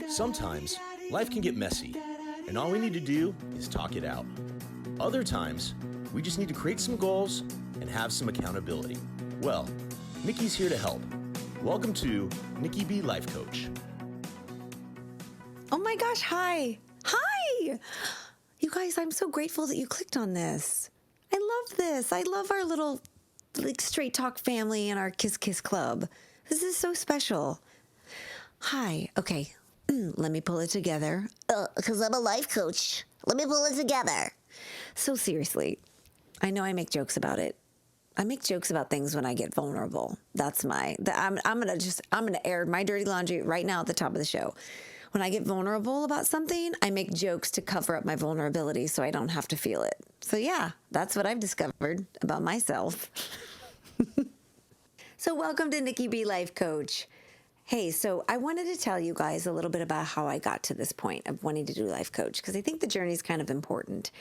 Sometimes, life can get messy, and all we need to do is talk it out. Other times, we just need to create some goals and have some accountability. Well, Nikki's here to help. Welcome to Nikki B Life Coach. Oh my gosh, hi. Hi! You guys, I'm so grateful that you clicked on this. I love this. I love our little straight talk family and our Kiss Kiss Club. This is so special. Hi. Okay, let me pull it together. Because I'm a life coach. Let me pull it together. So seriously, I know I make jokes about it. I make jokes about things when I get vulnerable. I'm gonna air my dirty laundry right now at the top of the show. When I get vulnerable about something, I make jokes to cover up my vulnerability so I don't have to feel it. So yeah, that's what I've discovered about myself. So welcome to Nikki B Life Coach. Hey, so I wanted to tell you guys a little bit about how I got to this point of wanting to do life coach, because I think the journey is kind of important.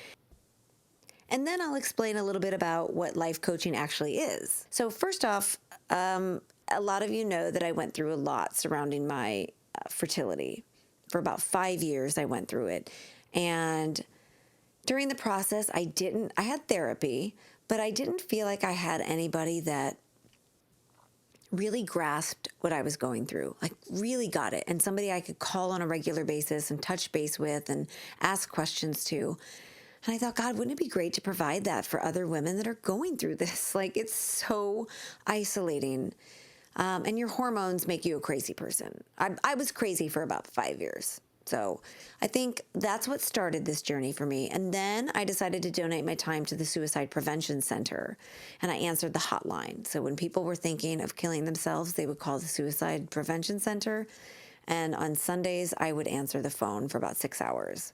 And then I'll explain a little bit about what life coaching actually is. So first off, a lot of you know that I went through a lot surrounding my fertility. For about 5 years, I went through it. And during the process, I had therapy, but I didn't feel like I had anybody that really grasped what I was going through, like really got it. And somebody I could call on a regular basis and touch base with and ask questions to. And I thought, God, wouldn't it be great to provide that for other women that are going through this? Like, it's so isolating. And your hormones make you a crazy person. I was crazy for about 5 years. So I think that's what started this journey for me. And then I decided to donate my time to the Suicide Prevention Center. And I answered the hotline. So when people were thinking of killing themselves, they would call the Suicide Prevention Center. And on Sundays, I would answer the phone for about 6 hours.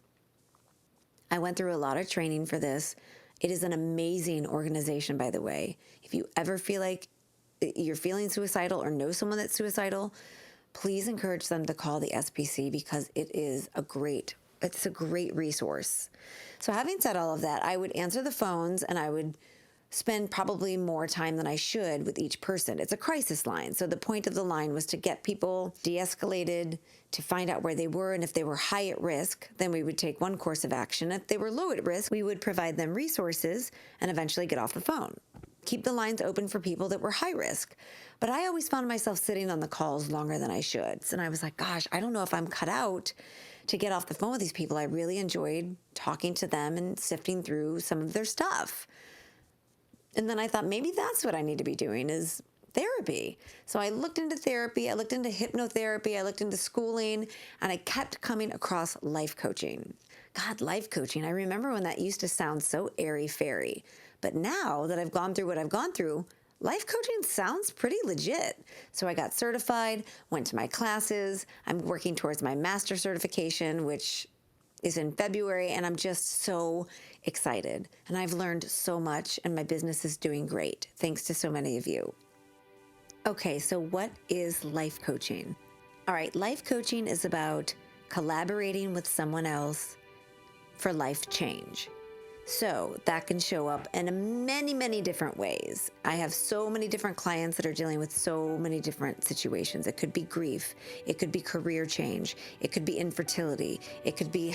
I went through a lot of training for this. It is an amazing organization, by the way. If you ever feel like you're feeling suicidal or know someone that's suicidal, please encourage them to call the SPC because it's a great resource. So having said all of that, I would answer the phones and I would spend probably more time than I should with each person. It's a crisis line. So the point of the line was to get people de-escalated, to find out where they were. And if they were high at risk, then we would take one course of action. If they were low at risk, we would provide them resources and eventually get off the phone. Keep the lines open for people that were high risk. But I always found myself sitting on the calls longer than I should. And I was like, gosh, I don't know if I'm cut out to get off the phone with these people. I really enjoyed talking to them and sifting through some of their stuff. And then I thought maybe that's what I need to be doing is therapy. So I looked into therapy, I looked into hypnotherapy, I looked into schooling, and I kept coming across life coaching. God, life coaching. I remember when that used to sound so airy-fairy. But now that I've gone through what I've gone through, life coaching sounds pretty legit. So I got certified, went to my classes. I'm working towards my master certification, which is in February, and I'm just so excited. And I've learned so much, and my business is doing great, thanks to so many of you. Okay, so what is life coaching? All right, life coaching is about collaborating with someone else for life change. So that can show up in many, many different ways. I have so many different clients that are dealing with so many different situations. It could be grief. It could be career change. It could be infertility. It could be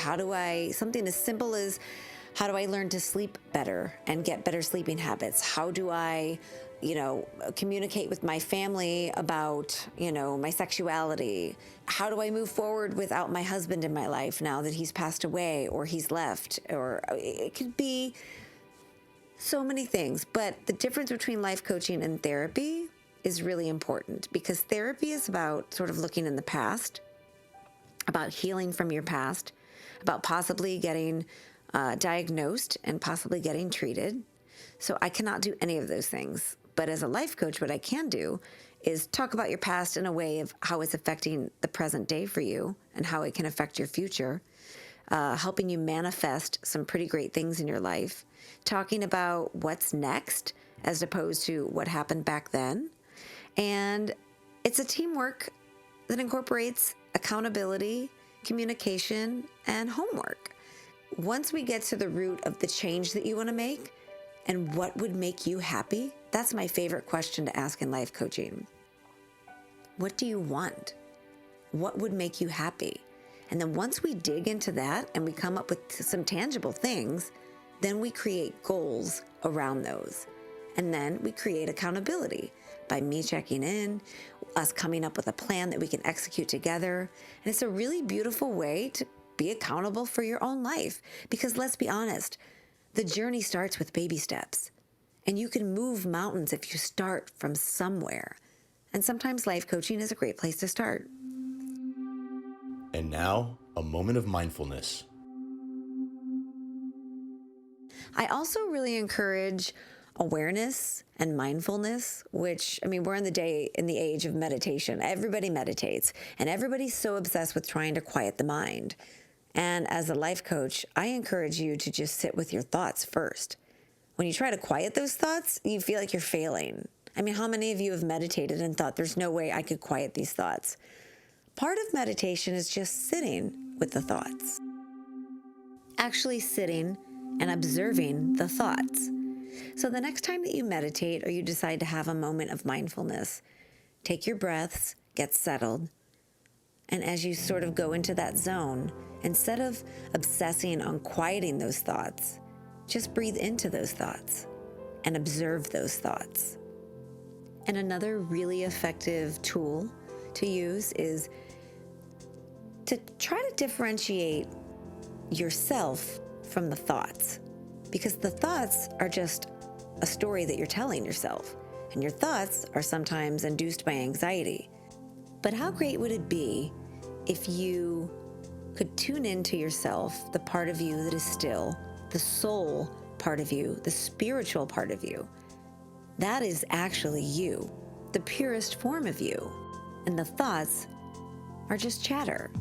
something as simple as how do I learn to sleep better and get better sleeping habits? How do I, communicate with my family about, my sexuality? How do I move forward without my husband in my life now that he's passed away or he's left? Or it could be so many things. But the difference between life coaching and therapy is really important because therapy is about sort of looking in the past, about healing from your past, about possibly getting diagnosed and possibly getting treated. So I cannot do any of those things. But as a life coach, what I can do is talk about your past in a way of how it's affecting the present day for you and how it can affect your future, helping you manifest some pretty great things in your life, talking about what's next as opposed to what happened back then. And it's a teamwork that incorporates accountability, communication, and homework. Once we get to the root of the change that you want to make and what would make you happy, that's my favorite question to ask in life coaching. What do you want? What would make you happy? And then once we dig into that and we come up with some tangible things, then we create goals around those. And then we create accountability by me checking in, us coming up with a plan that we can execute together. And it's a really beautiful way to be accountable for your own life. Because let's be honest, the journey starts with baby steps. And you can move mountains if you start from somewhere. And sometimes life coaching is a great place to start. And now, a moment of mindfulness. I also really encourage awareness and mindfulness, which, we're in the age of meditation. Everybody meditates, and everybody's so obsessed with trying to quiet the mind. And as a life coach, I encourage you to just sit with your thoughts first. When you try to quiet those thoughts, you feel like you're failing. How many of you have meditated and thought, there's no way I could quiet these thoughts? Part of meditation is just sitting with the thoughts. Actually sitting and observing the thoughts. So the next time that you meditate or you decide to have a moment of mindfulness, take your breaths, get settled, and as you sort of go into that zone, instead of obsessing on quieting those thoughts, just breathe into those thoughts and observe those thoughts. And another really effective tool to use is to try to differentiate yourself from the thoughts, because the thoughts are just a story that you're telling yourself, and your thoughts are sometimes induced by anxiety. But how great would it be if you could tune into yourself, the part of you that is still, the soul part of you, the spiritual part of you? That is actually you, the purest form of you. And the thoughts are just chatter.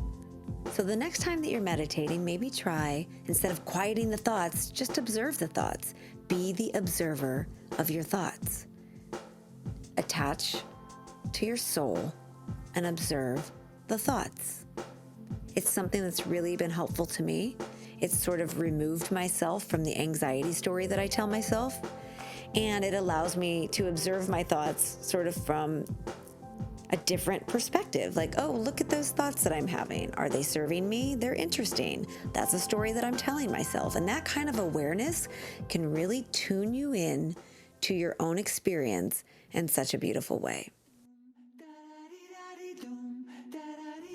So the next time that you're meditating, maybe try, instead of quieting the thoughts, just observe the thoughts. Be the observer of your thoughts. Attach to your soul and observe the thoughts. It's something that's really been helpful to me. It's sort of removed myself from the anxiety story that I tell myself. And it allows me to observe my thoughts sort of from a different perspective. Like, oh, look at those thoughts that I'm having. Are they serving me? They're interesting. That's a story that I'm telling myself. And that kind of awareness can really tune you in to your own experience in such a beautiful way.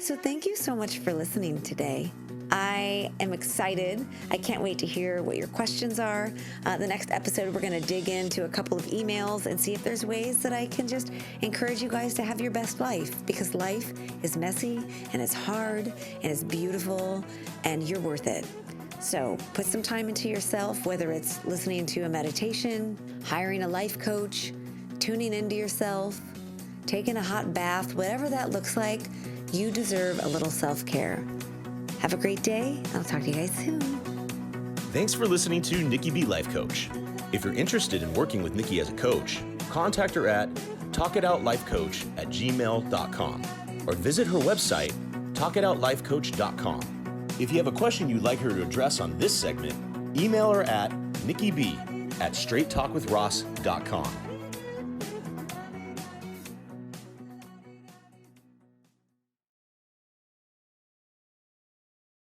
So thank you so much for listening today. I am excited. I can't wait to hear what your questions are. The next episode, we're going to dig into a couple of emails and see if there's ways that I can just encourage you guys to have your best life, because life is messy and it's hard and it's beautiful and you're worth it. So put some time into yourself, whether it's listening to a meditation, hiring a life coach, tuning into yourself, taking a hot bath, whatever that looks like. You deserve a little self-care. Have a great day. I'll talk to you guys soon. Thanks for listening to Nikki B. Life Coach. If you're interested in working with Nikki as a coach, contact her at talkitoutlifecoach@gmail.com or visit her website, talkitoutlifecoach.com. If you have a question you'd like her to address on this segment, email her at nikkiB@straighttalkwithross.com.